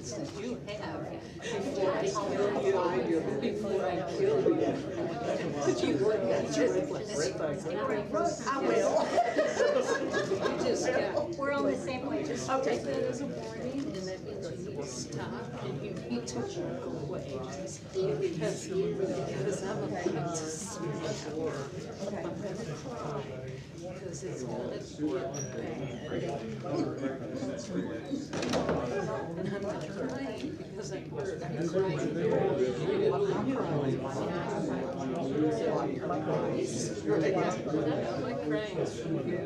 experiences you have before I kill you. But you work at your reflex. I will. You just we're on the same way. Just take that as a warning, and that means you need to stop and you need to walk away. Because I'm about to smash her. I'm going to cry. Because it's going to be bad. And I'm not crying because I'm hurt. I'm crying. My crying is from you.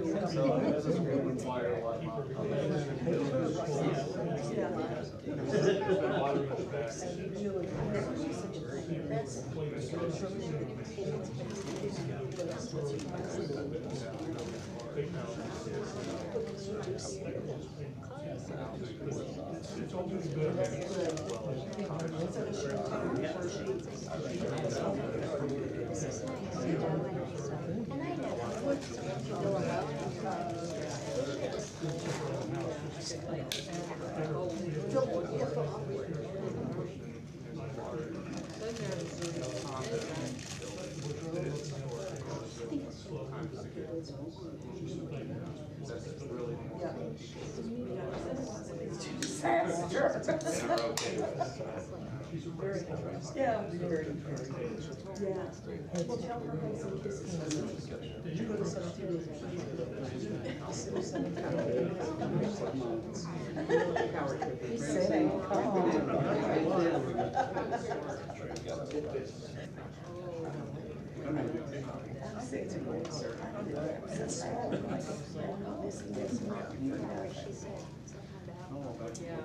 Yeah. Well, tell her how some kisses. Did you go to cemetery? Yeah.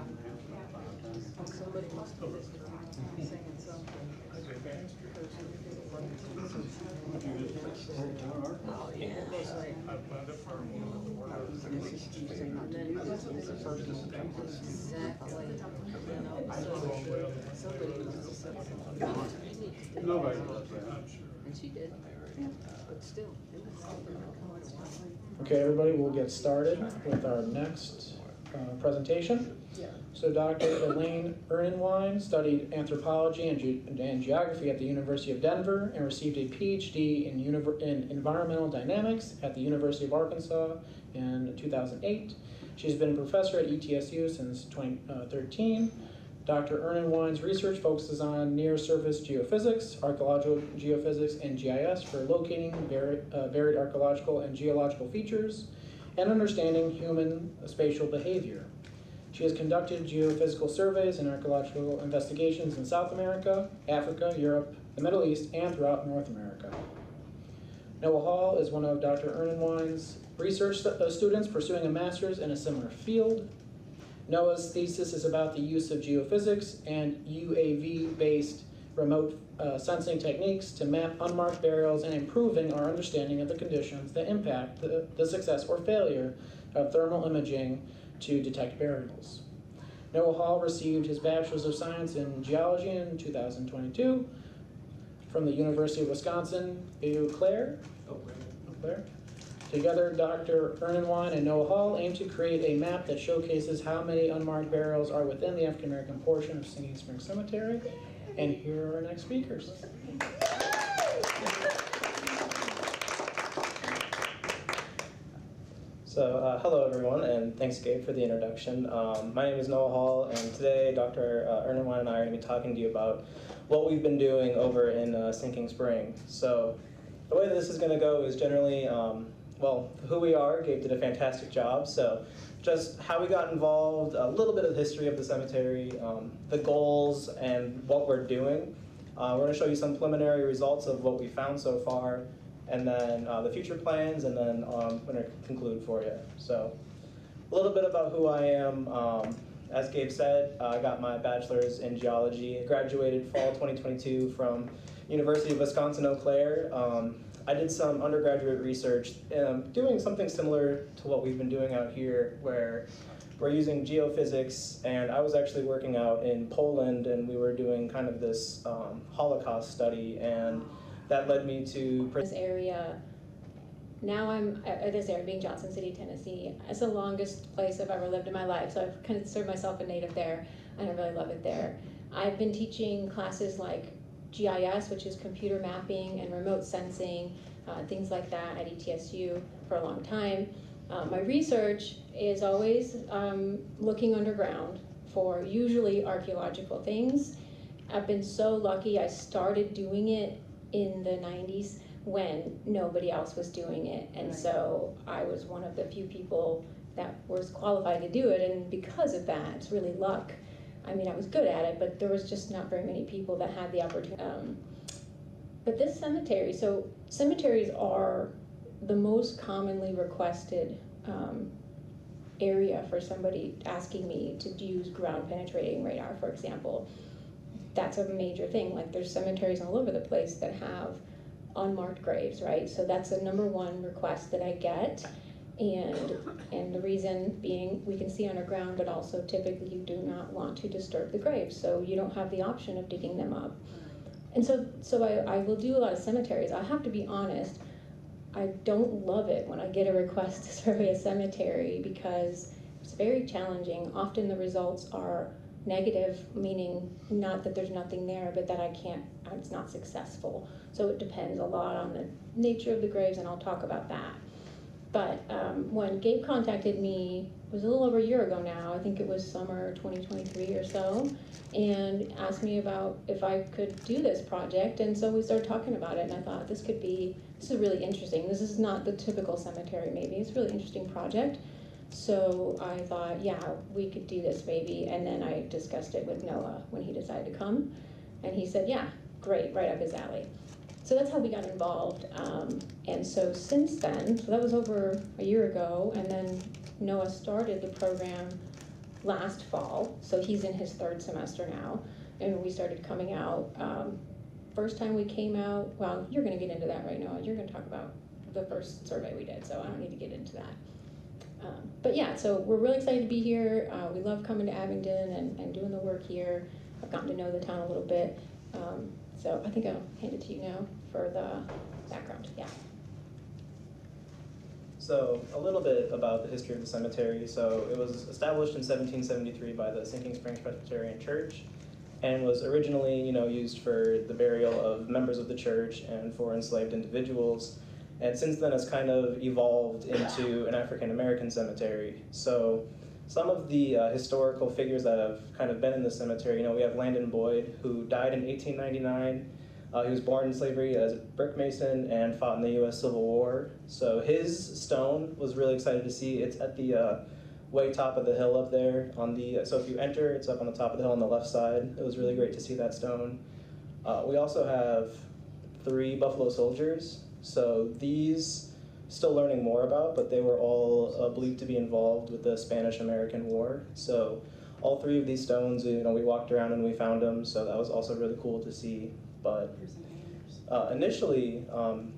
Somebody must be singing something. Oh, yeah. Exactly. Somebody must have said something. Nobody. And she did. But still. Okay, everybody, we'll get started with our next presentation. So Dr. Elaine Ernenwine studied anthropology and geography at the University of Denver and received a PhD in environmental dynamics at the University of Arkansas in 2008. She's been a professor at ETSU since 2013. Dr. Ernenwine's research focuses on near-surface geophysics, archaeological geophysics, and GIS for locating varied archaeological and geological features and understanding human spatial behavior. She has conducted geophysical surveys and archaeological investigations in South America, Africa, Europe, the Middle East, and throughout North America. Noah Hall is one of Dr. Ernenwine's research students pursuing a master's in a similar field. Noah's thesis is about the use of geophysics and UAV-based remote sensing techniques to map unmarked burials and improving our understanding of the conditions that impact the success or failure of thermal imaging to detect burials. Noah Hall received his Bachelor's of Science in Geology in 2022 from the University of Wisconsin, Eau Claire. Together, Dr. Ernenwine and Noah Hall aim to create a map that showcases how many unmarked burials are within the African American portion of Singing Spring Cemetery. And here are our next speakers. So, hello everyone, and thanks Gabe for the introduction. My name is Noah Hall, and today Dr. Ernenwine and I are going to be talking to you about what we've been doing over in Sinking Spring. So, the way that this is going to go is generally, well, who we are. Gabe did a fantastic job, so just how we got involved, a little bit of the history of the cemetery, the goals, and what we're doing. We're going to show you some preliminary results of what we found so far, and then the future plans, and then I'm going to conclude for you. So a little bit about who I am. As Gabe said, I got my bachelor's in geology. I graduated fall 2022 from University of Wisconsin, Eau Claire. I did some undergraduate research doing something similar to what we've been doing out here, where we're using geophysics, and I was actually working out in Poland, and we were doing kind of this Holocaust study, and that led me to this area. Now I'm at this area, being Johnson City, Tennessee. It's the longest place I've ever lived in my life, so I've considered myself a native there. and I really love it there. I've been teaching classes like GIS, which is computer mapping and remote sensing, things like that at ETSU for a long time. My research is always looking underground for usually archaeological things. I've been so lucky. I started doing it in the 90s when nobody else was doing it, and so I was one of the few people that was qualified to do it, and because of that, it's really luck. I mean, I was good at it, but there was just not very many people that had the opportunity. But this cemetery, so cemeteries are the most commonly requested area for somebody asking me to use ground penetrating radar, for example. That's a major thing. Like, there's cemeteries all over the place that have unmarked graves, right? So that's the #1 request that I get. And the reason being, we can see underground, but also typically you do not want to disturb the graves, so you don't have the option of digging them up. And so I will do a lot of cemeteries. I have to be honest, I don't love it when I get a request to survey a cemetery because it's very challenging. Often the results are negative, meaning not that there's nothing there, but that it's not successful. So it depends a lot on the nature of the graves, and I'll talk about that. But when Gabe contacted me, it was a little over a year ago now, I think it was summer 2023 or so, and asked me about if I could do this project, and so we started talking about it, and I thought this is really interesting. This is not the typical cemetery maybe, it's a really interesting project. So I thought, yeah, we could do this maybe, and then I discussed it with Noah when he decided to come, and he said, yeah, great, right up his alley. So that's how we got involved, and so since then, so that was over a year ago, and then Noah started the program last fall, so he's in his 3rd semester now, and we started coming out. First time we came out, well, you're gonna get into that right now, you're gonna talk about the first survey we did, so I don't need to get into that. But yeah, so we're really excited to be here. We love coming to Abingdon and doing the work here. I've gotten to know the town a little bit. So I think I'll hand it to you now for the background, yeah. So a little bit about the history of the cemetery. So it was established in 1773 by the Sinking Springs Presbyterian Church and was originally, used for the burial of members of the church and for enslaved individuals. And since then, it's kind of evolved into an African-American cemetery. So some of the historical figures that have kind of been in the cemetery, we have Landon Boyd, who died in 1899. He was born in slavery as a brick mason and fought in the U.S. Civil War. So his stone was really excited to see. It's at the way top of the hill up there. So if you enter, it's up on the top of the hill on the left side. It was really great to see that stone. We also have 3 Buffalo Soldiers. So these, still learning more about, but they were all believed to be involved with the Spanish-American War. So all 3 of these stones, we walked around and we found them, so that was also really cool to see. But initially,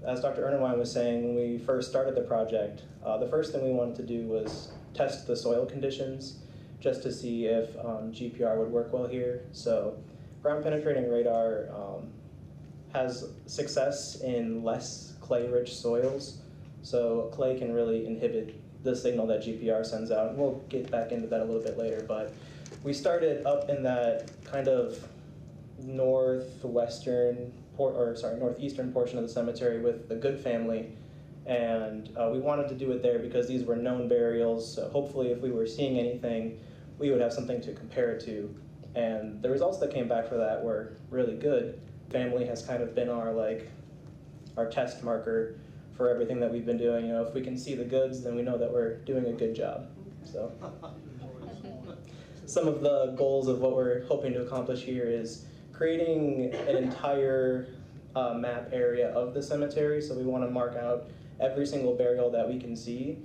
as Dr. Ernenwein was saying, when we first started the project, the first thing we wanted to do was test the soil conditions just to see if GPR would work well here. So ground penetrating radar has success in less clay-rich soils. So clay can really inhibit the signal that GPR sends out, and we'll get back into that a little bit later. But we started up in that kind of northeastern portion of the cemetery with the Good family, and we wanted to do it there because these were known burials. So hopefully, if we were seeing anything, we would have something to compare it to. And the results that came back for that were really good. Family has kind of been our test marker for everything that we've been doing. If we can see the goods, then we know that we're doing a good job. So some of the goals of what we're hoping to accomplish here is creating an entire map area of the cemetery. So we want to mark out every single burial that we can see.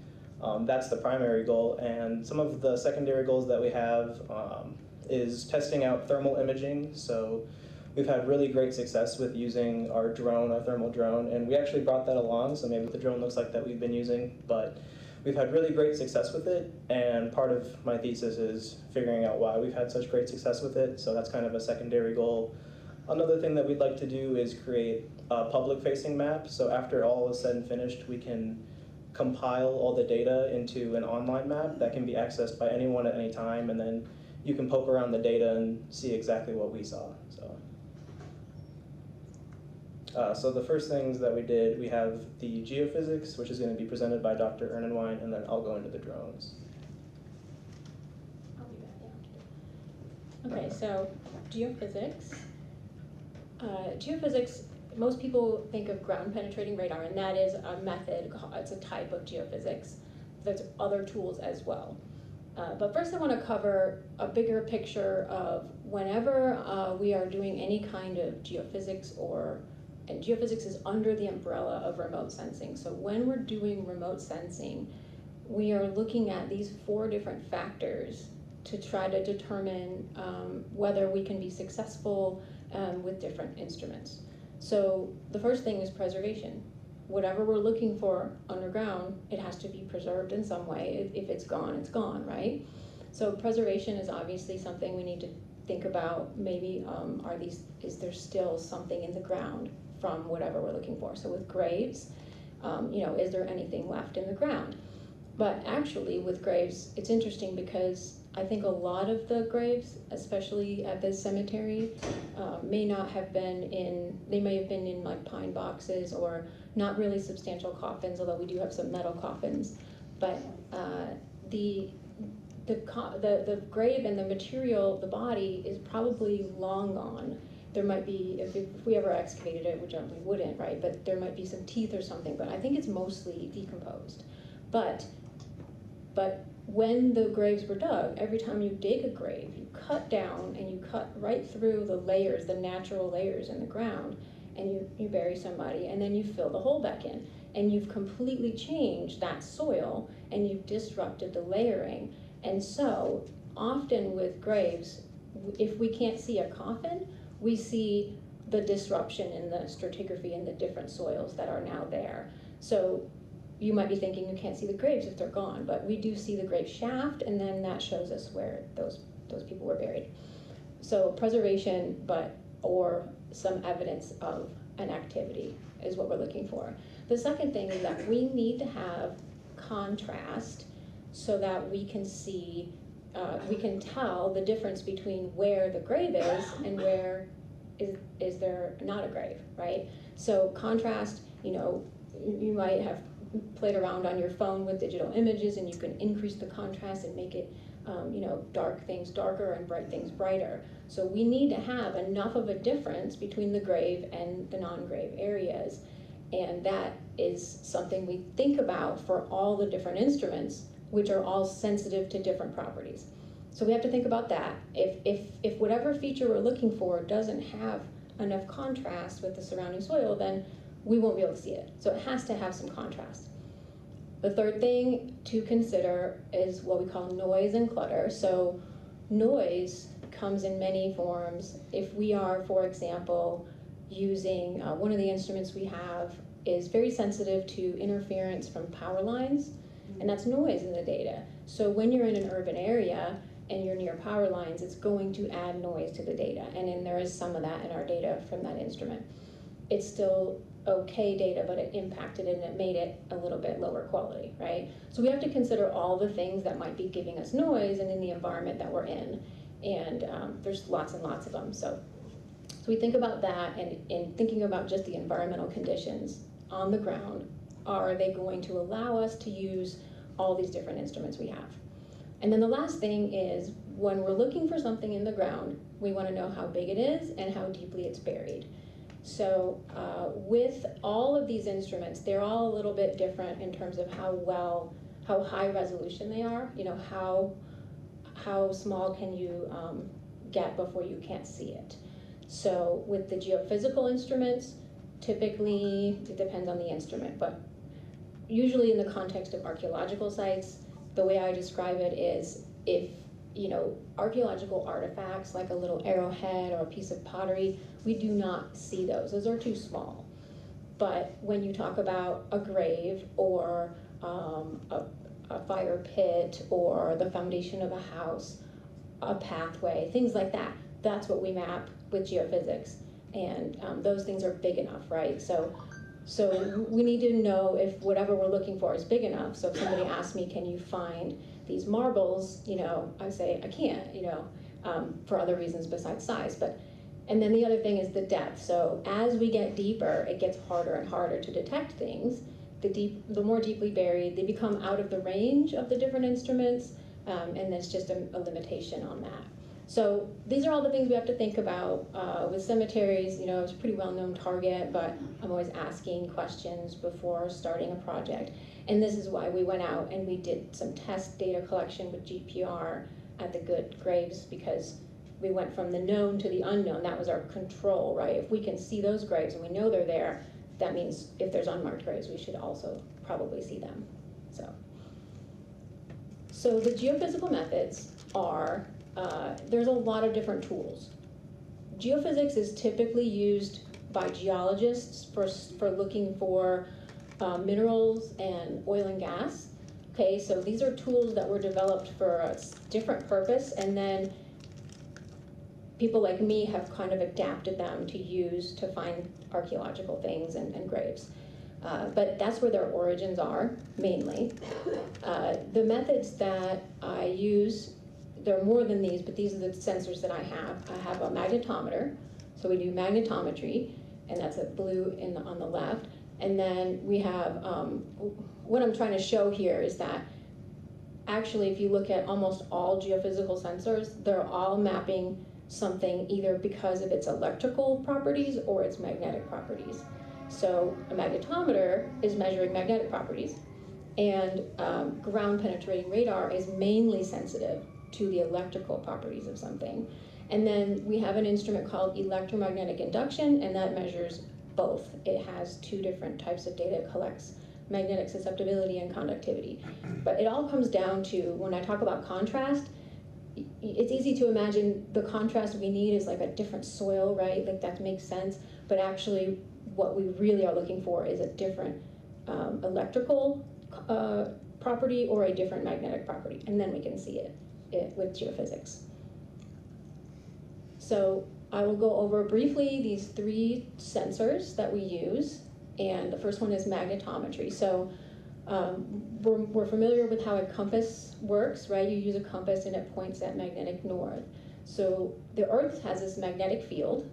That's the primary goal. And some of the secondary goals that we have is testing out thermal imaging. So we've had really great success with using our thermal drone, and we actually brought that along, so maybe the drone looks like that we've been using, but we've had really great success with it, and part of my thesis is figuring out why we've had such great success with it, so that's kind of a secondary goal. Another thing that we'd like to do is create a public-facing map, so after all is said and finished, we can compile all the data into an online map that can be accessed by anyone at any time, and then you can poke around the data and see exactly what we saw. So the first things that we did, we have the geophysics, which is going to be presented by Dr. Ernenwein, and then I'll go into the drones. I'll be back, yeah. Okay, so geophysics. Geophysics, most people think of ground penetrating radar, and that is a method, it's a type of geophysics. There's other tools as well. But first I want to cover a bigger picture of whenever we are doing any kind of geophysics, and geophysics is under the umbrella of remote sensing. So when we're doing remote sensing, we are looking at these 4 different factors to try to determine whether we can be successful with different instruments. So the first thing is preservation. Whatever we're looking for underground, it has to be preserved in some way. If it's gone, right? So preservation is obviously something we need to think about. Maybe is there still something in the ground from whatever we're looking for? So with graves, is there anything left in the ground? But actually with graves, it's interesting because I think a lot of the graves, especially at this cemetery, may have been in like pine boxes or not really substantial coffins, although we do have some metal coffins. But the grave and the material, the body, is probably long gone. There might be, if we ever excavated it, which we wouldn't, right? But there might be some teeth or something, but I think it's mostly decomposed. But when the graves were dug, every time you dig a grave, you cut down and you cut right through the layers, the natural layers in the ground, and you bury somebody, and then you fill the hole back in. And you've completely changed that soil, and you've disrupted the layering. And so, often with graves, if we can't see a coffin, we see the disruption in the stratigraphy and the different soils that are now there. So you might be thinking you can't see the graves if they're gone, but we do see the grave shaft, and then that shows us where those people were buried. So preservation, or some evidence of an activity is what we're looking for. The second thing is that we need to have contrast so that we can see, we can tell the difference between where the grave is and where is there not a grave, right? So contrast, you might have played around on your phone with digital images, and you can increase the contrast and make it, dark things darker and bright things brighter. So we need to have enough of a difference between the grave and the non-grave areas, and that is something we think about for all the different instruments, which are all sensitive to different properties. So we have to think about that. If whatever feature we're looking for doesn't have enough contrast with the surrounding soil, then we won't be able to see it. So it has to have some contrast. The third thing to consider is what we call noise and clutter. So noise comes in many forms. If we are, for example, using one of the instruments we have is very sensitive to interference from power lines, and that's noise in the data. So when you're in an urban area and you're near power lines, it's going to add noise to the data, and there is some of that in our data from that instrument. It's still okay data, but it impacted it and it made it a little bit lower quality, right? So we have to consider all the things that might be giving us noise and in the environment that we're in, and there's lots and lots of them. So we think about that, and in thinking about just the environmental conditions on the ground, are they going to allow us to use all these different instruments we have? And then the last thing is, when we're looking for something in the ground, we want to know how big it is and how deeply it's buried. So with all of these instruments, they're all a little bit different in terms of how high resolution they are. How small can you get before you can't see it? So with the geophysical instruments, typically, it depends on the instrument, but usually in the context of archaeological sites, the way I describe it is, if archaeological artifacts like a little arrowhead or a piece of pottery, we do not see those. Those are too small. But when you talk about a grave or a fire pit or the foundation of a house, a pathway, things like that, that's what we map with geophysics. And those things are big enough, right? So we need to know if whatever we're looking for is big enough. So if somebody asks me, can you find These marbles, I say I can't, for other reasons besides size. And then the other thing is the depth. So as we get deeper, it gets harder and harder to detect things. The more deeply buried, they become out of the range of the different instruments, and there's just a limitation on that. So these are all the things we have to think about. With cemeteries, it's a pretty well-known target, but I'm always asking questions before starting a project. And this is why we went out and we did some test data collection with GPR at the good graves, because we went from the known to the unknown. That was our control, right? If we can see those graves and we know they're there, that means if there's unmarked graves, we should also probably see them. So the geophysical methods are, there's a lot of different tools. Geophysics is typically used by geologists for looking for minerals and oil and gas. Okay, so these are tools that were developed for a different purpose, and then people like me have kind of adapted them to use to find archaeological things and graves. But that's where their origins are, mainly. The methods that I use, there are more than these, but these are the sensors that I have. I have a magnetometer, so we do magnetometry, and that's a blue on the left. And then we have, what I'm trying to show here is that actually if you look at almost all geophysical sensors, they're all mapping something either because of its electrical properties or its magnetic properties. So a magnetometer is measuring magnetic properties, and ground penetrating radar is mainly sensitive to the electrical properties of something. And then we have an instrument called electromagnetic induction, and that measures both. It has two different types of data. It collects magnetic susceptibility and conductivity. But it all comes down to, when I talk about contrast, it's easy to imagine the contrast we need is like a different soil, right? Like that makes sense. But actually what we really are looking for is a different electrical property or a different magnetic property. And then we can see it with geophysics. So I will go over briefly these three sensors that we use. And the first one is magnetometry. So we're familiar with how a compass works, right? You use a compass and it points at magnetic north. So the Earth has this magnetic field,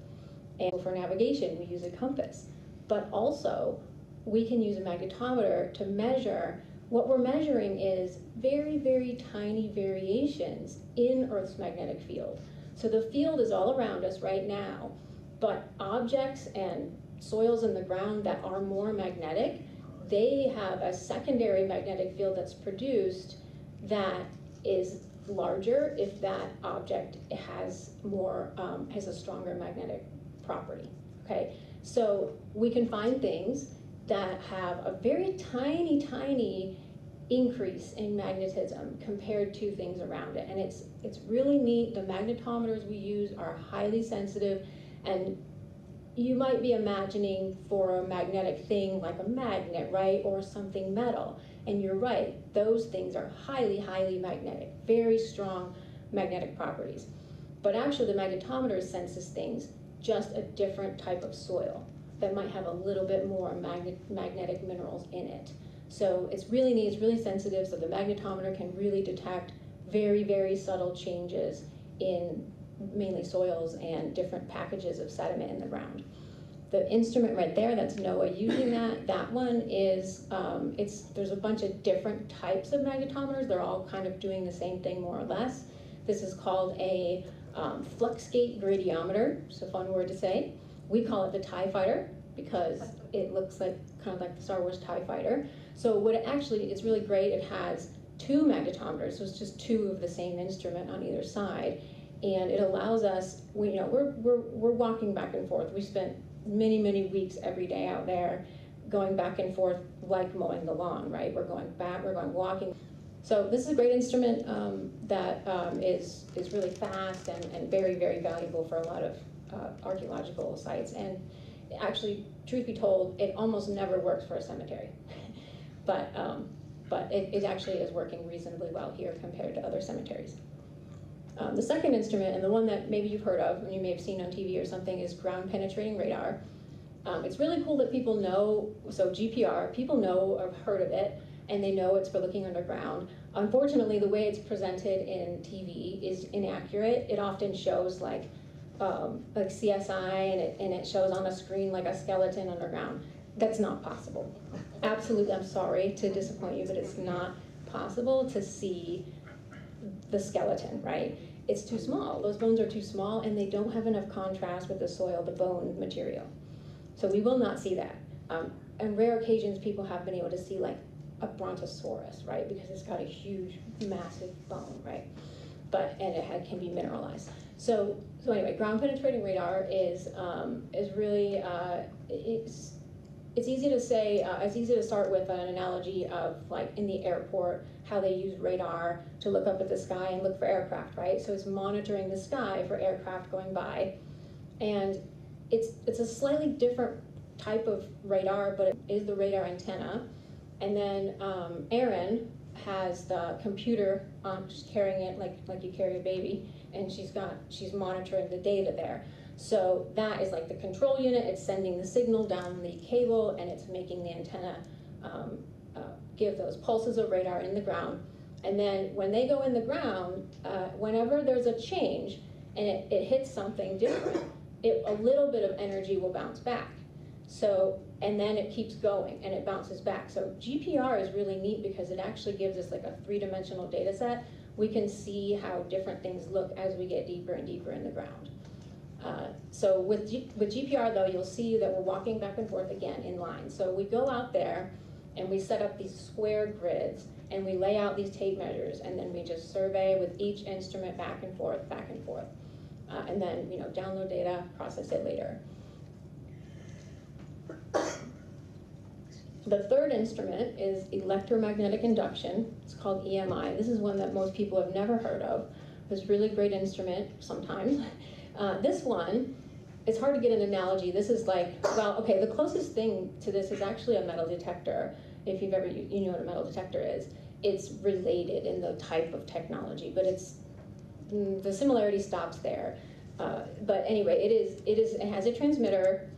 and for navigation we use a compass. But also we can use a magnetometer to measure. What we're measuring is very, very tiny variations in Earth's magnetic field. So the field is all around us right now, but objects and soils in the ground that are more magnetic, they have a secondary magnetic field that's produced that is larger if that object has a stronger magnetic property. Okay, so we can find things that have a very tiny, tiny increase in magnetism compared to things around it, and it's really neat. The magnetometers we use are highly sensitive, and you might be imagining for a magnetic thing like a magnet, right, or something metal, and you're right, those things are highly, highly magnetic, very strong magnetic properties. But actually the magnetometer senses things, just a different type of soil that might have a little bit more magnetic minerals in it. So it's really neat, it's really sensitive, so the magnetometer can really detect very, very subtle changes in mainly soils and different packages of sediment in the ground. The instrument right there, that's NOAA using that one is, there's a bunch of different types of magnetometers. They're all kind of doing the same thing more or less. This is called a fluxgate gradiometer, it's a fun word to say. We call it the TIE Fighter because it looks like kind of like the Star Wars TIE Fighter. So what it actually is really great, it has two magnetometers, so it's just two of the same instrument on either side. And it allows us, we're walking back and forth. We spent many, many weeks every day out there going back and forth like mowing the lawn, right? We're going back, we're going walking. So this is a great instrument that is really fast and very, very valuable for a lot of archaeological sites. And actually, truth be told, it almost never works for a cemetery. But it actually is working reasonably well here compared to other cemeteries. The second instrument, and the one that maybe you've heard of and you may have seen on TV or something, is ground penetrating radar. It's really cool that people know, so GPR, people know or have heard of it, and they know it's for looking underground. Unfortunately, the way it's presented in TV is inaccurate. It often shows like CSI, and it shows on a screen like a skeleton underground. That's not possible. Absolutely, I'm sorry to disappoint you, but it's not possible to see the skeleton, right? It's too small. Those bones are too small, and they don't have enough contrast with the soil, the bone material. So we will not see that. On rare occasions, people have been able to see like a brontosaurus, right? Because it's got a huge, massive bone, right? And it can be mineralized. So anyway, ground penetrating radar is really it's easy to say. It's easy to start with an analogy of like in the airport, how they use radar to look up at the sky and look for aircraft, right? So it's monitoring the sky for aircraft going by, and it's a slightly different type of radar, but it is the radar antenna. And then Erin has the computer she's carrying it like you carry a baby, and she's monitoring the data there. So that is like the control unit. It's sending the signal down the cable, and it's making the antenna give those pulses of radar in the ground. And then when they go in the ground, whenever there's a change and it hits something different, a little bit of energy will bounce back. So, and then it keeps going and it bounces back. So GPR is really neat because it actually gives us like a three-dimensional data set. We can see how different things look as we get deeper and deeper in the ground. So with GPR though, you'll see that we're walking back and forth again in line. So we go out there and we set up these square grids and we lay out these tape measures, and then we just survey with each instrument back and forth, and then download data, process it later. The third instrument is electromagnetic induction. It's called EMI. This is one that most people have never heard of. It's a really great instrument sometimes. This one, it's hard to get an analogy. This is like, well, okay, the closest thing to this is actually a metal detector. If you've ever, you know what a metal detector is. It's related in the type of technology, but the similarity stops there. But anyway, it has a transmitter.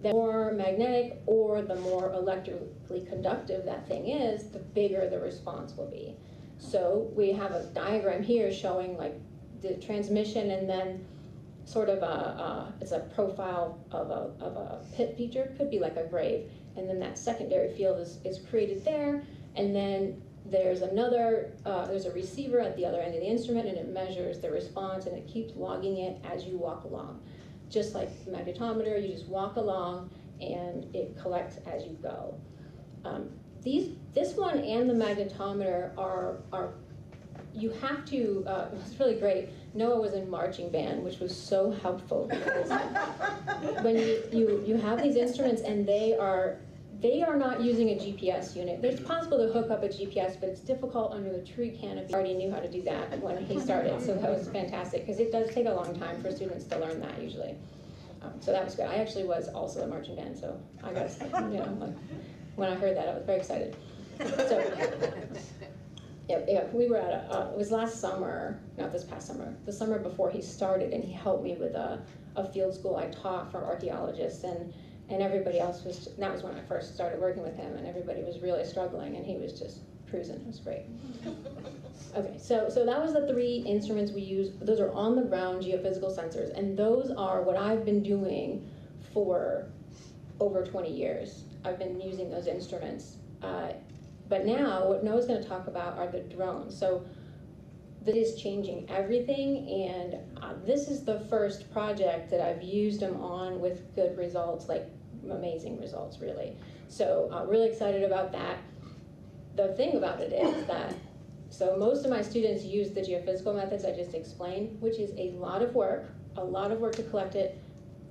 The more magnetic or the more electrically conductive that thing is, the bigger the response will be. So we have a diagram here showing like the transmission, and then sort of it's a profile of a pit feature, could be like a grave, and then that secondary field is created there, and then there's there's a receiver at the other end of the instrument, and it measures the response, and it keeps logging it as you walk along. Just like the magnetometer, you just walk along and it collects as you go. This one and the magnetometer are you have to, it's really great. Noah was in marching band, which was so helpful because when you have these instruments and they are not using a GPS unit. It's possible to hook up a GPS, but it's difficult under the tree canopy. I already knew how to do that when he started, so that was fantastic, because it does take a long time for students to learn that usually. So that was good. I actually was also a marching band, so I got, when I heard that, I was very excited. So, yeah, we were at it was last summer, not this past summer, the summer before he started, and he helped me with a field school I taught for archaeologists, and everybody else that was when I first started working with him, and everybody was really struggling, and he was just cruising. It was great. Okay, so that was the three instruments we use. Those are on the ground geophysical sensors, and those are what I've been doing for over 20 years. I've been using those instruments. But now, what Noah's going to talk about are the drones. So that is changing everything, and this is the first project that I've used them on with good results, like amazing results, really. So really excited about that. The thing about it is that, so most of my students use the geophysical methods I just explained, which is a lot of work to collect it,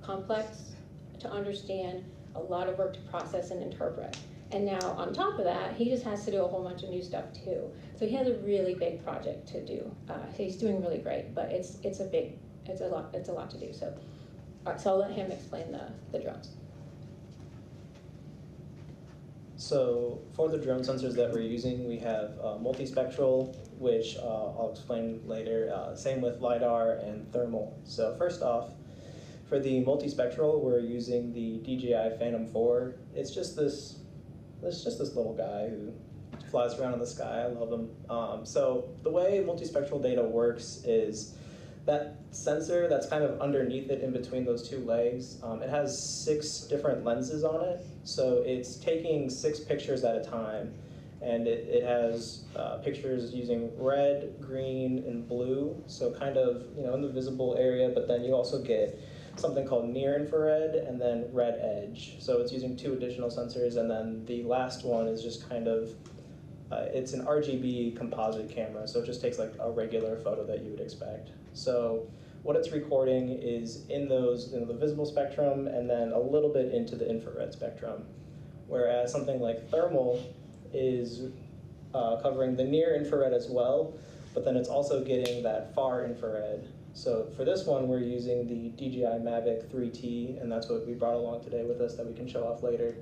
complex to understand, a lot of work to process and interpret. And now on top of that, he just has to do a whole bunch of new stuff too. So he has a really big project to do. He's doing really great, but it's a lot to do. So, all right, so I'll let him explain the drones. So for the drone sensors that we're using, we have multispectral, which I'll explain later. Same with LiDAR and thermal. So first off, for the multispectral, we're using the DJI Phantom 4. It's just this little guy who flies around in the sky. I love them. So the way multispectral data works is that sensor that's kind of underneath it in between those two legs, it has 6 different lenses on it. So it's taking 6 pictures at a time. And it has pictures using red, green, and blue. So kind of, in the visible area, but then you also get something called near infrared and then red edge. So it's using 2 additional sensors, and then the last one is just kind of, it's an RGB composite camera, so it just takes like a regular photo that you would expect. So what it's recording is in those, the visible spectrum, and then a little bit into the infrared spectrum. Whereas something like thermal is covering the near infrared as well, but then it's also getting that far infrared. So for this one, we're using the DJI Mavic 3T, and that's what we brought along today with us that we can show off later.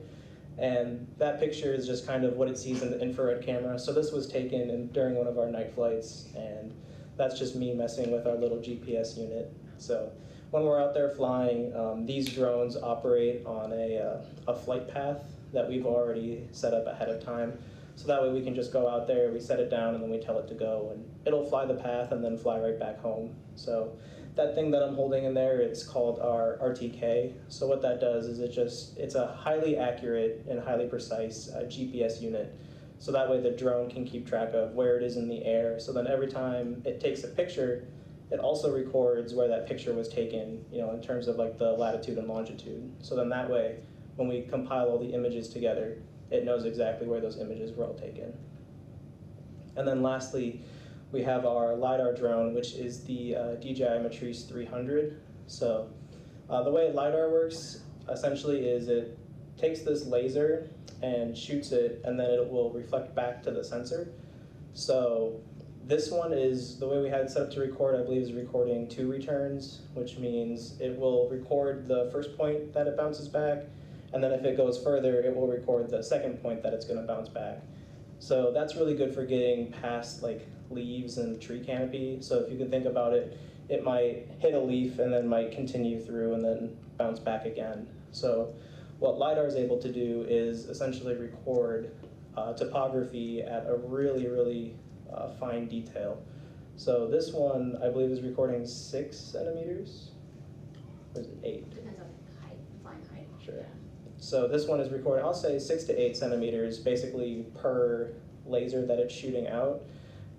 And that picture is just kind of what it sees in the infrared camera. So this was taken during one of our night flights, and that's just me messing with our little GPS unit. So when we're out there flying, these drones operate on a flight path that we've already set up ahead of time. So that way we can just go out there, we set it down, and then we tell it to go, and it'll fly the path and then fly right back home. So that thing that I'm holding in there, it's called our RTK. So what that does is it's a highly accurate and highly precise GPS unit. So that way the drone can keep track of where it is in the air. So then every time it takes a picture, it also records where that picture was taken, in terms of like the latitude and longitude. So then that way, when we compile all the images together, it knows exactly where those images were all taken. And then lastly, we have our LiDAR drone, which is the DJI Matrice 300. So the way LiDAR works, essentially, is it takes this laser and shoots it, and then it will reflect back to the sensor. So this one is, the way we had it set up to record, I believe, is recording 2 returns, which means it will record the first point that it bounces back, and then if it goes further, it will record the second point that it's going to bounce back. So that's really good for getting past like leaves and tree canopy. So if you can think about it, it might hit a leaf and then might continue through and then bounce back again. So what LiDAR is able to do is essentially record topography at a really, really fine detail. So this one, I believe, is recording 6 centimeters, or is it 8? Depends on height, flying height. Sure. So this one is recording, I'll say 6 to 8 centimeters, basically per laser that it's shooting out.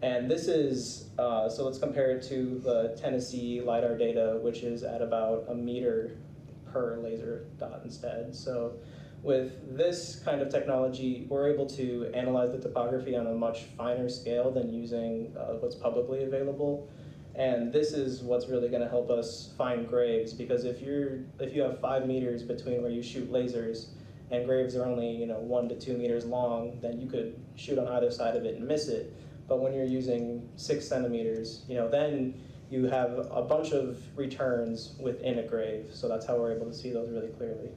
And this is, so let's compare it to the Tennessee LiDAR data, which is at about 1 meter per laser dot instead. So with this kind of technology, we're able to analyze the topography on a much finer scale than using what's publicly available. And this is what's really going to help us find graves, because if you have 5 meters between where you shoot lasers, and graves are only 1 to 2 meters long, then you could shoot on either side of it and miss it. But when you're using 6 centimeters, then you have a bunch of returns within a grave. So that's how we're able to see those really clearly.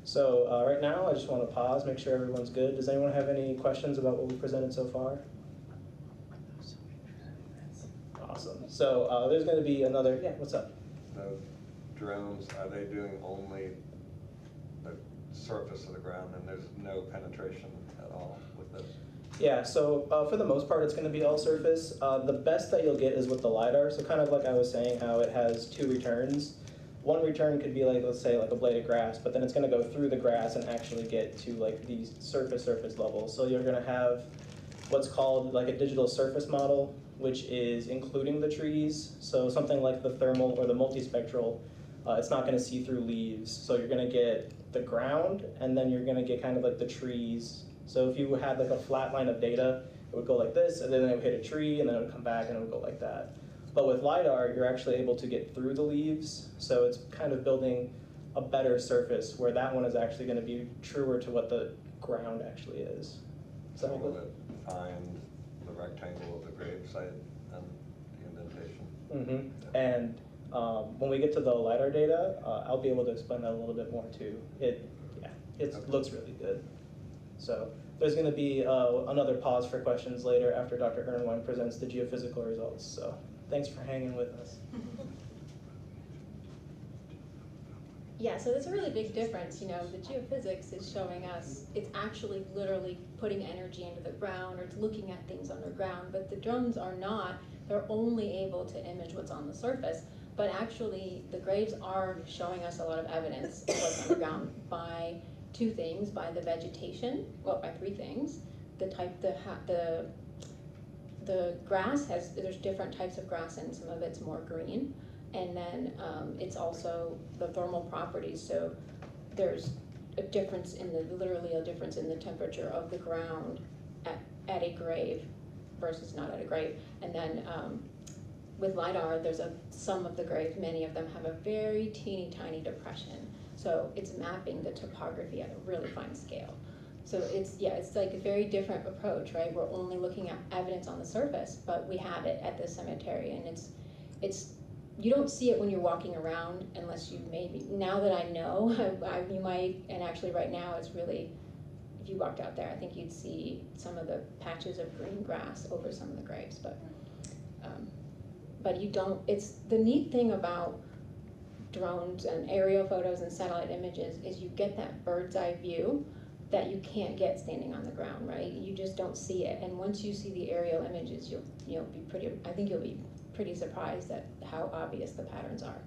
So right now, I just want to pause, make sure everyone's good. Does anyone have any questions about what we presented so far? Awesome. So there's going to be another, yeah, what's up? The drones, are they doing only the surface of the ground, and there's no penetration at all with this? Yeah, so for the most part, it's going to be all surface. The best that you'll get is with the LiDAR. So kind of like I was saying, how it has 2 returns. One return could be like, let's say, like a blade of grass, but then it's going to go through the grass and actually get to like these surface levels. So you're going to have what's called like a digital surface model, which is including the trees. So something like the thermal or the multispectral, it's not going to see through leaves. So you're going to get the ground, and then you're going to get kind of like the trees. So if you had like a flat line of data, it would go like this, and then it would hit a tree, and then it would come back, and it would go like that. But with LiDAR, you're actually able to get through the leaves, so it's kind of building a better surface, where that one is actually going to be truer to what the ground actually is. Does that make Will sense? it find the rectangle of the grave site and the indentation? Mm-hmm. And when we get to the LiDAR data, I'll be able to explain that a little bit more too. It looks really good. So there's going to be another pause for questions later after Dr. Ernwine presents the geophysical results. So thanks for hanging with us. Yeah, so that's a really big difference. You know, the geophysics is showing us it's actually literally putting energy into the ground, or it's looking at things underground, but the drones are not. They're only able to image what's on the surface. But actually, the graves are showing us a lot of evidence of what's underground by two things: by the vegetation, well, by three things. The grass there's different types of grass, and some of it's more green. And then it's also the thermal properties. So there's a difference literally a difference in the temperature of the ground at a grave versus not at a grave. And then with LiDAR, some of the graves, many of them have a very teeny tiny depression. So it's mapping the topography at a really fine scale. So it's like a very different approach, right? We're only looking at evidence on the surface, but we have it at the cemetery, and it's you don't see it when you're walking around unless you maybe, now that I know, you might, and actually right now it's really, if you walked out there, I think you'd see some of the patches of green grass over some of the graves, but you don't, it's the neat thing about drones and aerial photos and satellite images is you get that bird's eye view that you can't get standing on the ground, right? You just don't see it, and once you see the aerial images, you'll be pretty surprised at how obvious the patterns are.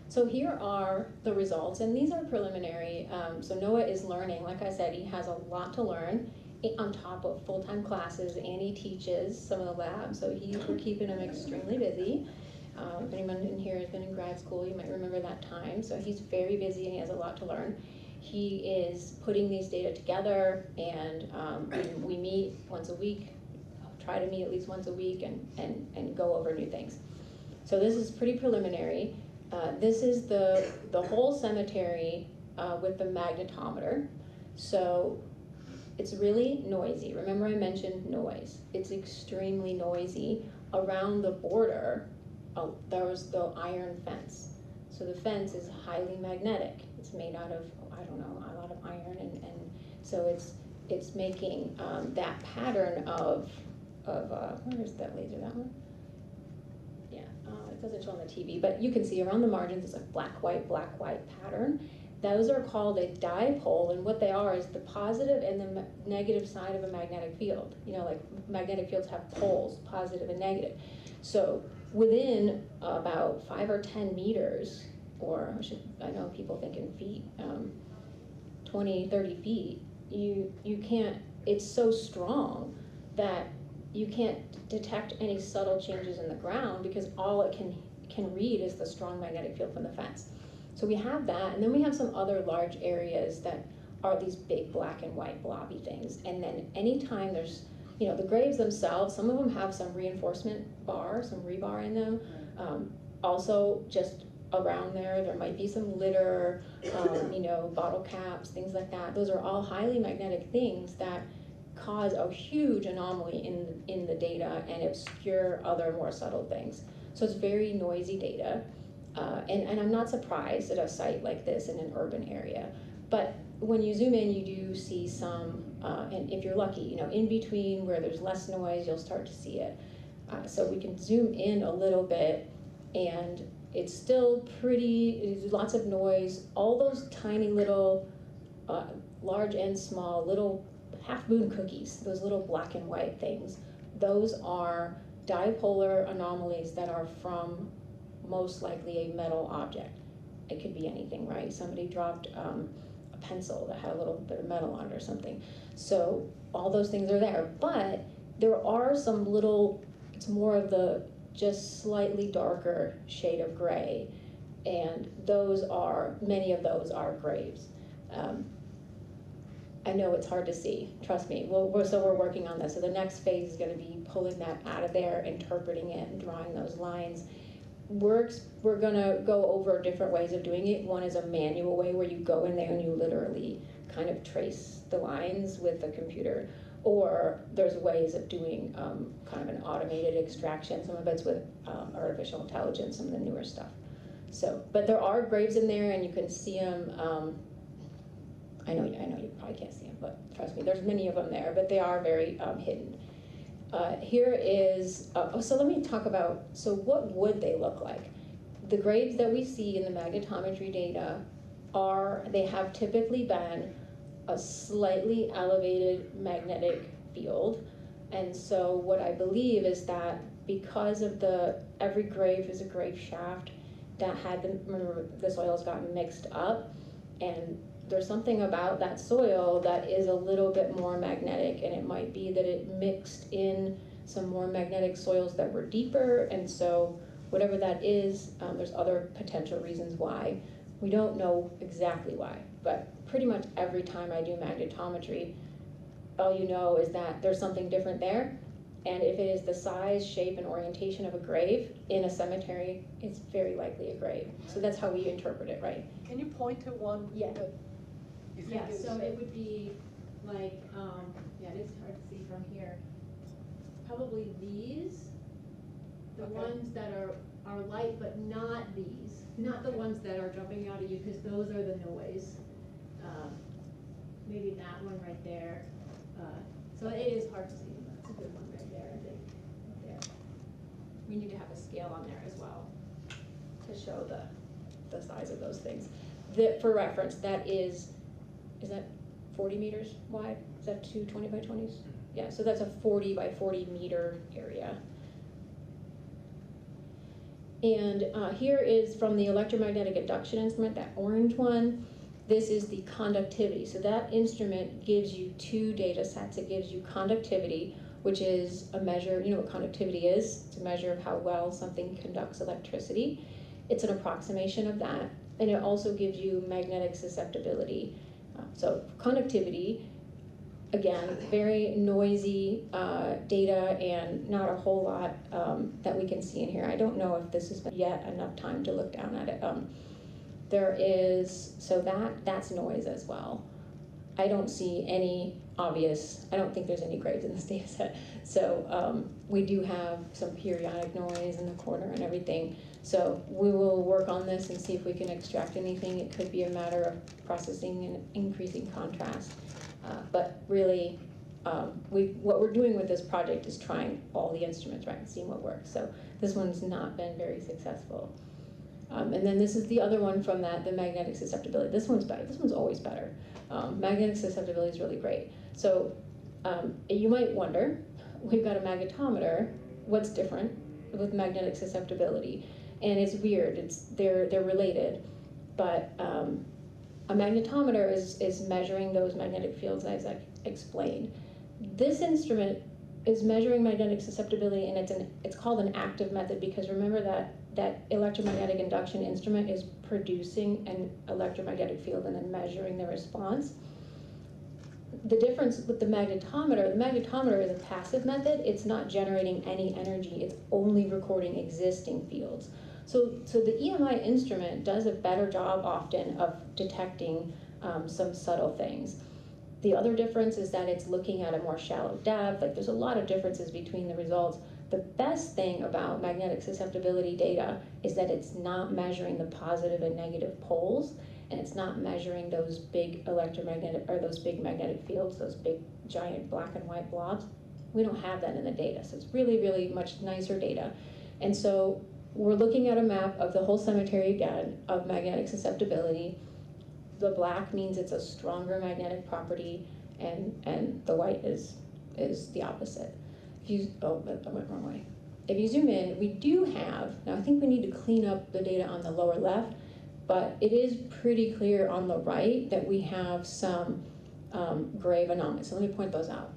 So here are the results, and these are preliminary. So Noah is learning. Like I said, he has a lot to learn on top of full-time classes, and he teaches some of the labs, so we're keeping him extremely busy. If anyone in here has been in grad school, you might remember that time. So he's very busy and he has a lot to learn. He is putting these data together, and we meet once a week, try to meet at least once a week, and go over new things. So this is pretty preliminary. This is the whole cemetery with the magnetometer. So it's really noisy. Remember I mentioned noise. It's extremely noisy. Around the border, there's the iron fence. So the fence is highly magnetic. It's made out of, I don't know, a lot of iron, and so it's making that pattern of where is that laser, that one? Yeah, it doesn't show on the TV, but you can see around the margins it's a black, white pattern. Those are called a dipole, and what they are is the positive and the negative side of a magnetic field. You know, like magnetic fields have poles, positive and negative. So within about 5 or 10 meters, or I know people think in feet, 20, 30 feet, you can't, it's so strong that you can't detect any subtle changes in the ground because all it can read is the strong magnetic field from the fence. So we have that, and then we have some other large areas that are these big black and white blobby things. And then anytime there's, you know, the graves themselves, some of them have some reinforcement bar, some rebar in them. Also, just around there might be some litter, you know, bottle caps, things like that. Those are all highly magnetic things that cause a huge anomaly in the data and obscure other more subtle things. So it's very noisy data. And I'm not surprised at a site like this in an urban area. But when you zoom in, you do see some, and if you're lucky, you know, in between where there's less noise, you'll start to see it. So we can zoom in a little bit, and it's still there's lots of noise. All those tiny little, large and small, little half-moon cookies, those little black and white things, those are dipolar anomalies that are from most likely a metal object. It could be anything, right? Somebody dropped a pencil that had a little bit of metal on it or something. So all those things are there, but there are some little, it's more of the just slightly darker shade of gray, and many of those are graves. I know it's hard to see, trust me. So we're working on this. So the next phase is going to be pulling that out of there, interpreting it, and drawing those lines. We're going to go over different ways of doing it. One is a manual way where you go in there and you literally kind of trace the lines with the computer. Or there's ways of doing kind of an automated extraction. Some of it's with artificial intelligence, some of the newer stuff. So, but there are graves in there, and you can see them. I know you probably can't see them, but trust me, there's many of them there, but they are very hidden. Here is, so let me talk about, so what would they look like? the graves that we see in the magnetometry data they have typically been a slightly elevated magnetic field. And so what I believe is that because of every grave is a grave shaft that remember the soil's gotten mixed up, and there's something about that soil that is a little bit more magnetic, and it might be that it mixed in some more magnetic soils that were deeper, and so whatever that is, there's other potential reasons why. We don't know exactly why, but pretty much every time I do magnetometry, all you know is that there's something different there, and if it is the size, shape, and orientation of a grave in a cemetery, it's very likely a grave. So that's how we interpret it, right? Can you point to one Yeah. that you think Yeah, is? so it would be like, yeah, it is hard to see from here. Probably these, the Okay. ones that are light, but not these, not the ones that are jumping out at you, because those are the noise. Maybe that one right there. So it is hard to see, but it's a good one right there, I think. There. We need to have a scale on there as well to show the size of those things. For reference, that is that 40 meters wide? Is that two 20 by 20s? Yeah, so that's a 40 by 40 meter area. And here is from the electromagnetic induction instrument, that orange one. This is the conductivity. So that instrument gives you two data sets. It gives you conductivity, which is a measure, you know what conductivity is? It's a measure of how well something conducts electricity. It's an approximation of that. And it also gives you magnetic susceptibility. So conductivity, again, very noisy data and not a whole lot that we can see in here. I don't know if this has been yet enough time to look down at it. There is, so that's noise as well. I don't see any obvious, I don't think there's any graves in this data set. So we do have some periodic noise in the corner and everything. So we will work on this and see if we can extract anything. It could be a matter of processing and increasing contrast. But really, what we're doing with this project is trying all the instruments, right, and seeing what works. So this one's not been very successful. And then this is the other one from that, the magnetic susceptibility. This one's better. This one's always better. Magnetic susceptibility is really great. So you might wonder, we've got a magnetometer. What's different with magnetic susceptibility? And it's weird. They're related, but a magnetometer is measuring those magnetic fields as I explained. This instrument is measuring magnetic susceptibility, and it's called an active method because remember that electromagnetic induction instrument is producing an electromagnetic field and then measuring the response. The difference with the magnetometer is a passive method. It's not generating any energy. It's only recording existing fields. So the EMI instrument does a better job often of detecting some subtle things. The other difference is that it's looking at a more shallow depth. Like there's a lot of differences between the results. The best thing about magnetic susceptibility data is that it's not measuring the positive and negative poles, and it's not measuring those big electromagnetic, or those big magnetic fields, those big giant black and white blobs. We don't have that in the data, so it's really, really much nicer data. And so we're looking at a map of the whole cemetery again of magnetic susceptibility. The black means it's a stronger magnetic property, and the white is the opposite. If you, oh, I went wrong way. If you zoom in, we do have, now I think we need to clean up the data on the lower left, but it is pretty clear on the right that we have some grave anomalies. So let me point those out.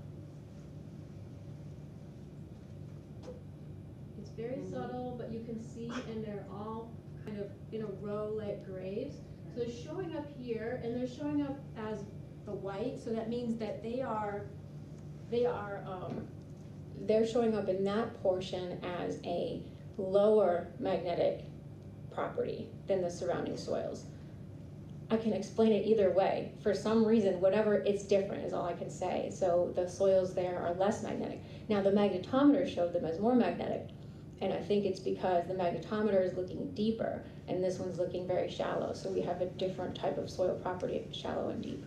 It's very subtle, but you can see, and they're all kind of in a row like graves. So they're showing up here, and they're showing up as the white, so that means that they're showing up in that portion as a lower magnetic property than the surrounding soils. I can explain it either way. For some reason, whatever, it's different is all I can say. So the soils there are less magnetic. Now the magnetometer showed them as more magnetic, and I think it's because the magnetometer is looking deeper, and this one's looking very shallow. So we have a different type of soil property, shallow and deep.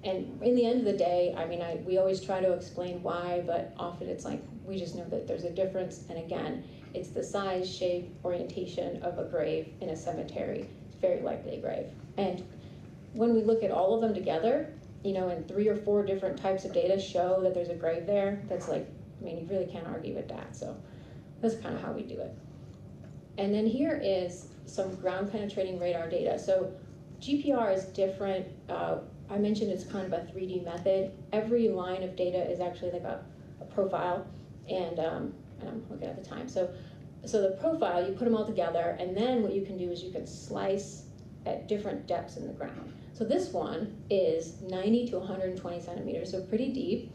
And in the end of the day, I mean, we always try to explain why, but often it's like, we just know that there's a difference. And again, It's the size, shape, orientation of a grave in a cemetery. It's very likely a grave. And when we look at all of them together, and 3 or 4 different types of data show that there's a grave there, that's like, you really can't argue with that. So that's kind of how we do it. And then here is some ground penetrating radar data. So GPR is different. I mentioned it's kind of a 3D method. Every line of data is actually like a profile, and I'm looking at the time. So the profile, you put them all together, and then what you can do is you can slice at different depths in the ground. So this one is 90 to 120 centimeters, so pretty deep.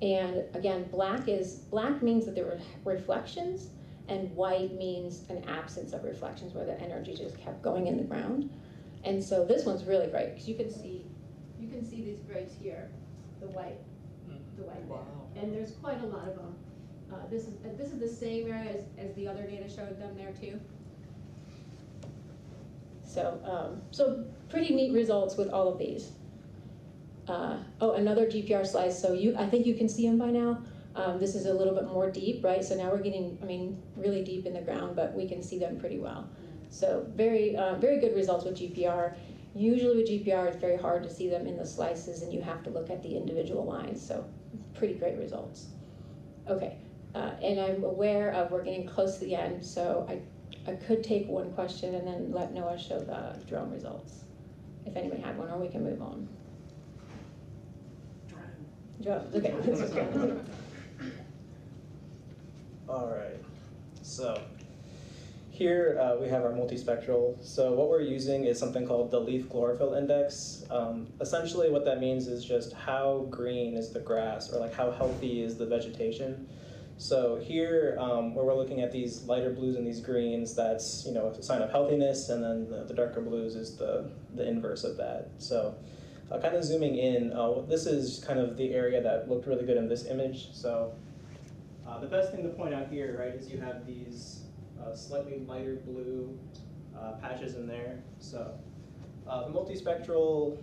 And again, black means that there were reflections, and white means an absence of reflections, where the energy just kept going in the ground. And so this one's really great because you can see these graves here, the white Wow. there. And there's quite a lot of them. This is the same area as the other data showed them there too. So pretty neat results with all of these. Another GPR slice. So I think you can see them by now. This is a little bit more deep, right? So now we're getting, really deep in the ground, but we can see them pretty well. So very good results with GPR. Usually with GPR, it's very hard to see them in the slices, and you have to look at the individual lines. So pretty great results. Okay, and I'm aware of we're getting close to the end, so I could take one question and then let Noah show the drone results, if anybody had one, or we can move on. Drones, okay. All right, so here we have our multispectral. So what we're using is something called the leaf chlorophyll index. Essentially what that means is just how green is the grass, or like how healthy is the vegetation. So here, where we're looking at these lighter blues and these greens, that's a sign of healthiness, and then the darker blues is the inverse of that. So kind of zooming in, this is kind of the area that looked really good in this image. So the best thing to point out here, right, is you have these slightly lighter blue patches in there. So the multispectral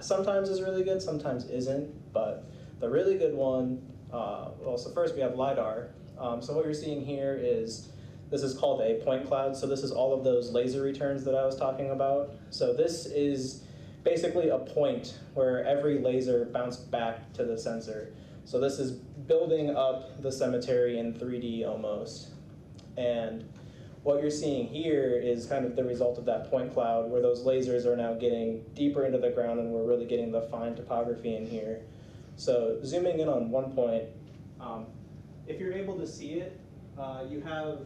sometimes is really good, sometimes isn't, but the really good one, so first we have LiDAR. So what you're seeing here is, this is called a point cloud. So this is all of those laser returns that I was talking about. So this is basically a point where every laser bounced back to the sensor. So this is building up the cemetery in 3D almost. And what you're seeing here is kind of the result of that point cloud, where those lasers are now getting deeper into the ground, and we're really getting the fine topography in here. So zooming in on one point, if you're able to see it, you have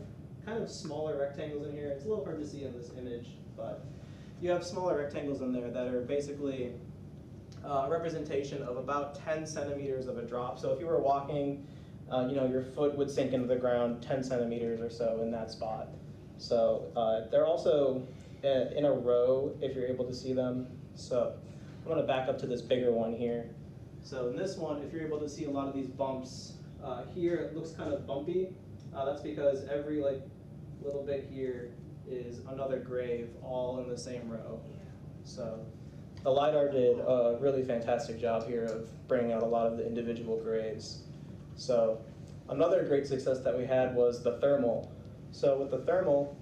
kind of smaller rectangles in here. It's a little hard to see in this image, but you have smaller rectangles in there that are basically a representation of about 10 centimeters of a drop. So if you were walking, your foot would sink into the ground 10 centimeters or so in that spot. So they're also in a row, if you're able to see them. So I'm going to back up to this bigger one here. So in this one, if you're able to see a lot of these bumps, here it looks kind of bumpy. That's because every little bit here is another grave all in the same row. So the LiDAR did a really fantastic job here of bringing out a lot of the individual graves. So another great success that we had was the thermal. So with the thermal,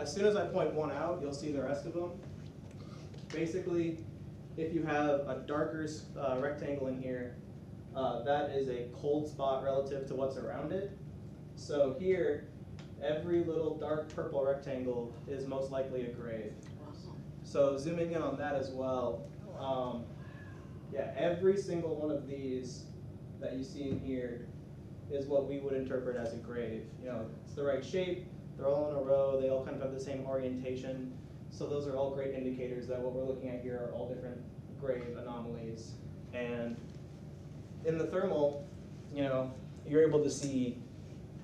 as soon as I point one out, you'll see the rest of them. Basically, if you have a darker rectangle in here, that is a cold spot relative to what's around it. So here, every little dark purple rectangle is most likely a grave. So zooming in on that as well, every single one of these that you see in here is what we would interpret as a grave. It's the right shape, they're all in a row, they all kind of have the same orientation. So those are all great indicators that what we're looking at here are all different grave anomalies. And in the thermal, you're able to see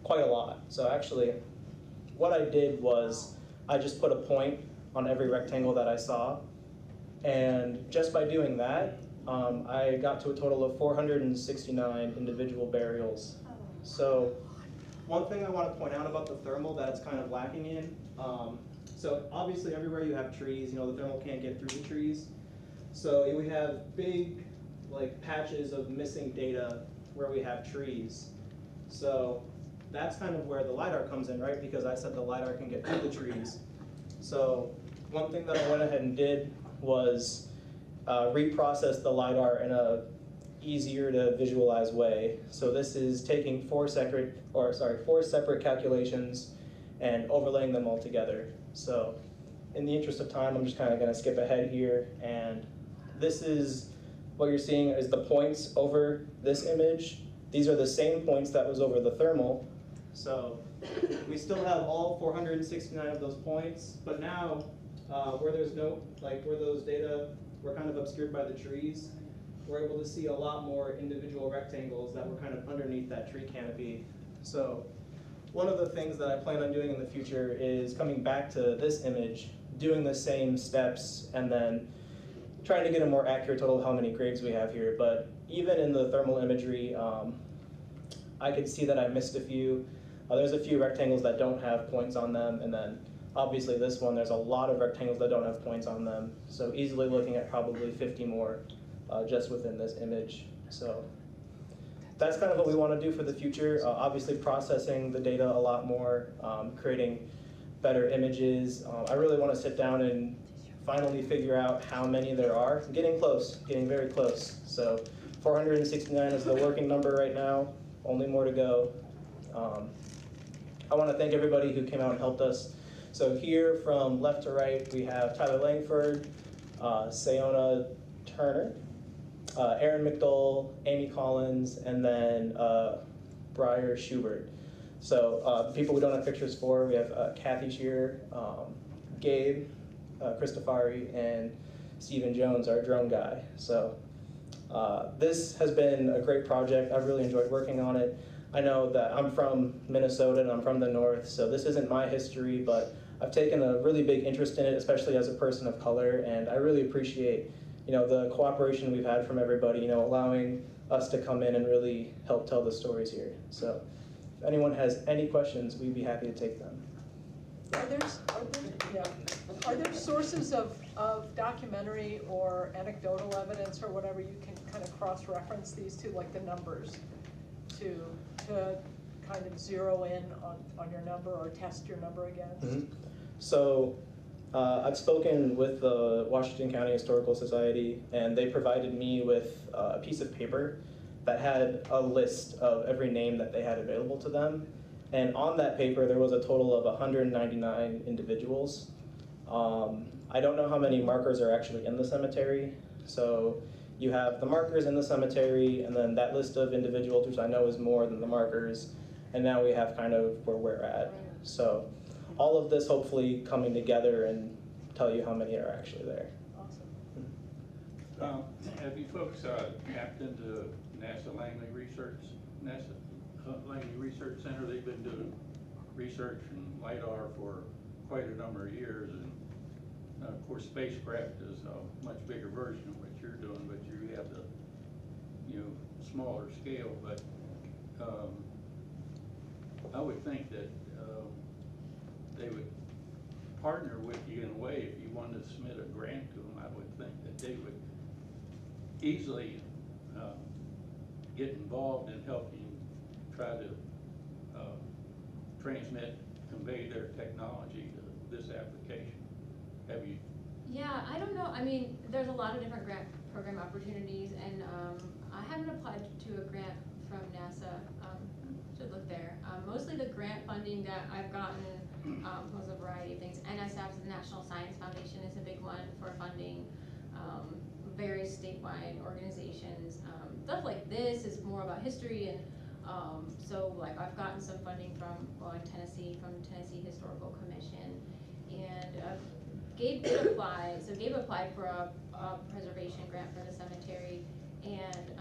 quite a lot. So actually, what I did was I just put a point on every rectangle that I saw. And just by doing that, I got to a total of 469 individual burials. So one thing I want to point out about the thermal that it's kind of lacking in, so obviously everywhere you have trees, the thermal can't get through the trees. So we have big patches of missing data where we have trees. So that's kind of where the LiDAR comes in, right? Because I said the LiDAR can get through the trees. So one thing that I went ahead and did was reprocess the LiDAR in a easier to visualize way. So this is taking four separate calculations and overlaying them all together. So in the interest of time, I'm just kind of going to skip ahead here, and this is what you're seeing is the points over this image. These are the same points that was over the thermal. So we still have all 469 of those points, but now where there's no, where those data were kind of obscured by the trees, we're able to see a lot more individual rectangles that were kind of underneath that tree canopy. So one of the things that I plan on doing in the future is coming back to this image, doing the same steps, and then trying to get a more accurate total of how many graves we have here. But even in the thermal imagery, I could see that I missed a few. There's a few rectangles that don't have points on them, and then obviously this one, there's a lot of rectangles that don't have points on them. So easily looking at probably 50 more just within this image. So that's kind of what we want to do for the future. Obviously processing the data a lot more, creating better images. I really want to sit down and finally figure out how many there are. Getting close, getting very close. So 469 is the working number right now, only more to go. I want to thank everybody who came out and helped us. So here from left to right, we have Tyler Langford, Sayona Turner, Aaron McDowell, Amy Collins, and then Briar Schubert. So the people we don't have pictures for, we have Kathy Shearer, Gabe, Christofari, and Stephen Jones, our drone guy. So this has been a great project. I've really enjoyed working on it. I know that I'm from Minnesota and I'm from the north, so this isn't my history, but I've taken a really big interest in it, especially as a person of color, and I really appreciate the cooperation we've had from everybody, allowing us to come in and really help tell the stories here. So if anyone has any questions, we'd be happy to take them. Are there sources of documentary or anecdotal evidence or whatever you can kind of cross-reference these two, like the numbers, to kind of zero in on your number or test your number against? Mm-hmm. So I've spoken with the Washington County Historical Society, and they provided me with a piece of paper that had a list of every name that they had available to them. And on that paper, there was a total of 199 individuals. I don't know how many markers are actually in the cemetery. So you have the markers in the cemetery, and then that list of individuals, which I know is more than the markers. And now we have kind of where we're at. So all of this hopefully coming together and tell you how many are actually there. Awesome. Have you folks tapped into NASA Langley Research Center? They've been doing research in LiDAR for quite a number of years, and of course spacecraft is a much bigger version of what you're doing, but you have the smaller scale. But I would think that they would partner with you in a way. If you wanted to submit a grant to them, I would think that they would easily get involved in helping try to convey their technology to this application. Have you? Yeah, I don't know. I mean, there's a lot of different grant program opportunities, and I haven't applied to a grant from NASA. Should look there. Mostly the grant funding that I've gotten was a variety of things. NSF's, the National Science Foundation, is a big one for funding. Various statewide organizations. Stuff like this is more about history, and so like I've gotten some funding from, in Tennessee, from Tennessee Historical Commission, and Gabe did apply. So Gabe applied for a preservation grant for the cemetery, and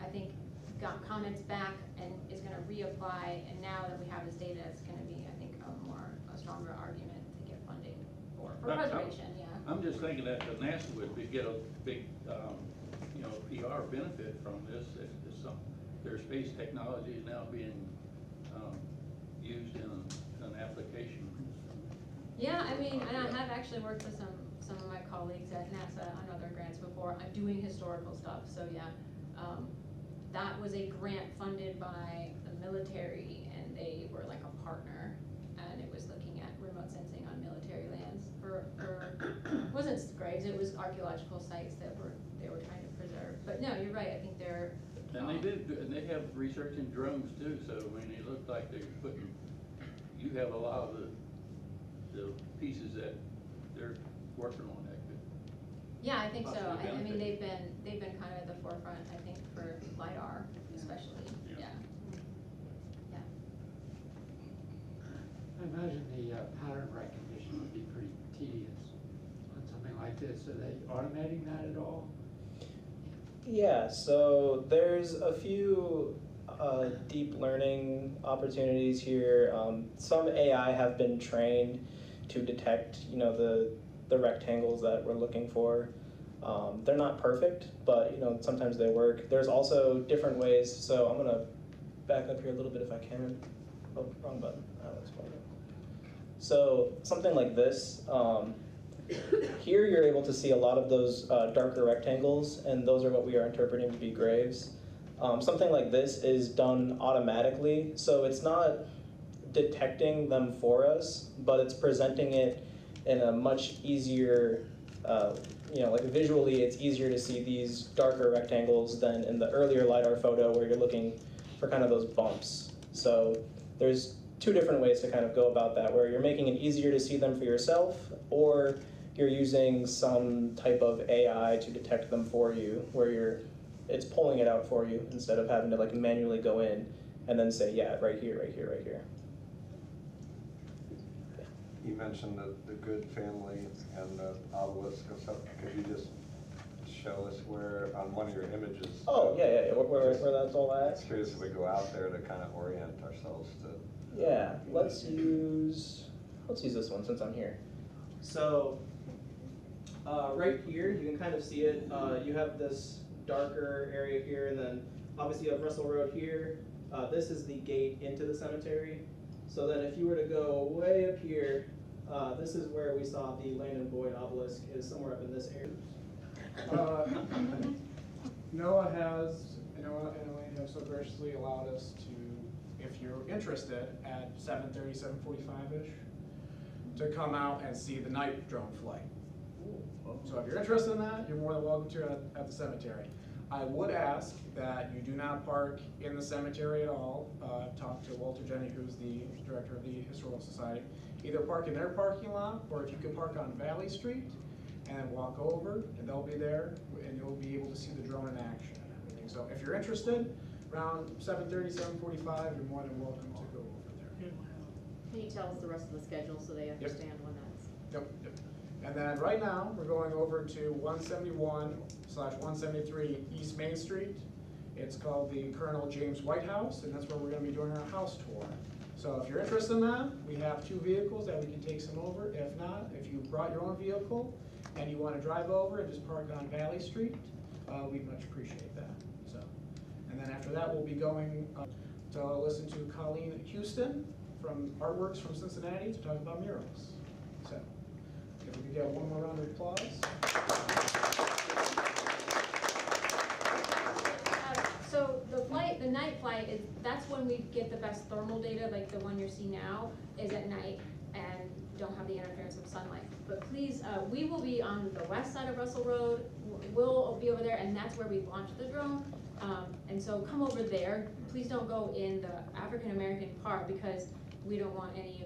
I think got comments back and is going to reapply. And now that we have this data, it's going to be, I think, a stronger argument to get funding for preservation. Yeah. I'm just thinking that the NASA would get a big, PR benefit from this. If their space technology is now being used in an application. Yeah, I mean, and I have actually worked with some of my colleagues at NASA on other grants before. I'm doing historical stuff, so yeah. That was a grant funded by the military, and they were like a partner, and it was looking at remote sensing on military lands for it wasn't graves, it was archaeological sites that they were trying to preserve. But no, you're right, I think they're. And they have research in drones too, so I mean, it looked like they're putting, you have a lot of the pieces that they're working on that could. Yeah, I think so. possibly I mean, benefit. they've been kind of at the forefront, I think, for LiDAR especially, Yeah. yeah. I imagine the pattern recognition would be pretty tedious on something like this. Are they automating that at all? Yeah, so there's a few deep learning opportunities here. Some AI have been trained to detect, the rectangles that we're looking for. They're not perfect, but sometimes they work. There's also different ways. So I'm gonna back up here a little bit if I can. Oh, wrong button. That's fine. So something like this. Here you're able to see a lot of those darker rectangles, and those are what we are interpreting to be graves. Something like this is done automatically, so it's not detecting them for us, but it's presenting it in a much easier, like visually it's easier to see these darker rectangles than in the earlier LiDAR photo where you're looking for kind of those bumps. So there's two different ways to kind of go about that, where you're making it easier to see them for yourself, or you're using some type of AI to detect them for you, where it's pulling it out for you instead of having to like manually go in and then say, yeah, right here, right here, right here. You mentioned the Good family and the obelisk and stuff. Could you just show us where, on one of your images? Oh, yeah, where that's all at? I'm curious if we go out there to kind of orient ourselves to. Yeah, let's use this one since I'm here. So right here, you can kind of see it. You have this darker area here, and then obviously you have Russell Road here. This is the gate into the cemetery. So then if you were to go way up here, this is where we saw the Landon Boyd obelisk, is somewhere up in this area. NOAA and Elaine have so graciously allowed us to, if you're interested, at 7:30, 7:45-ish, to come out and see the night drone flight. So if you're interested in that, you're more than welcome to at the cemetery. I would ask that you do not park in the cemetery at all. Talk to Walter Jenny, who's the director of the Historical Society. Either park in their parking lot, or if you could park on Valley Street and walk over, and they'll be there, and you'll be able to see the drone in action and everything. So if you're interested, around 7:30, 7:45, you're more than welcome to go over there. Can you tell us the rest of the schedule so they understand when that's? Yep. And then right now, we're going over to 171/173 East Main Street. It's called the Colonel James White House, and that's where we're going to be doing our house tour. So if you're interested in that, we have 2 vehicles that we can take some over. If not, if you brought your own vehicle and you want to drive over and just park on Valley Street, we'd much appreciate that. So, and then after that, we'll be going to listen to Colleen Houston from Artworks from Cincinnati to talk about murals. So, if we could get one more round of applause. So the night flight that's when we get the best thermal data, like the one you see now is at night and don't have the interference of sunlight. But please, we will be on the west side of Russell Road. We'll be over there, and that's where we launched the drone. And so come over there. Please don't go in the African American part, because we don't want any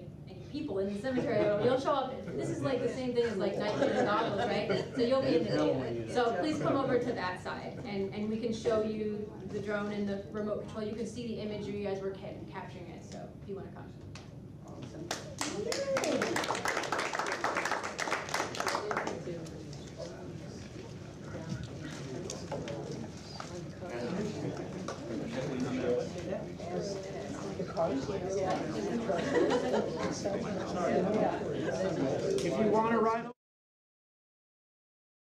people in the cemetery. You'll show up. This is like the same thing as like night vision goggles, right? So you'll be in the data. So please come over to that side, and we can show you the drone and the remote control. You can see the imagery as we're capturing it. So if you want to come. If you want to ride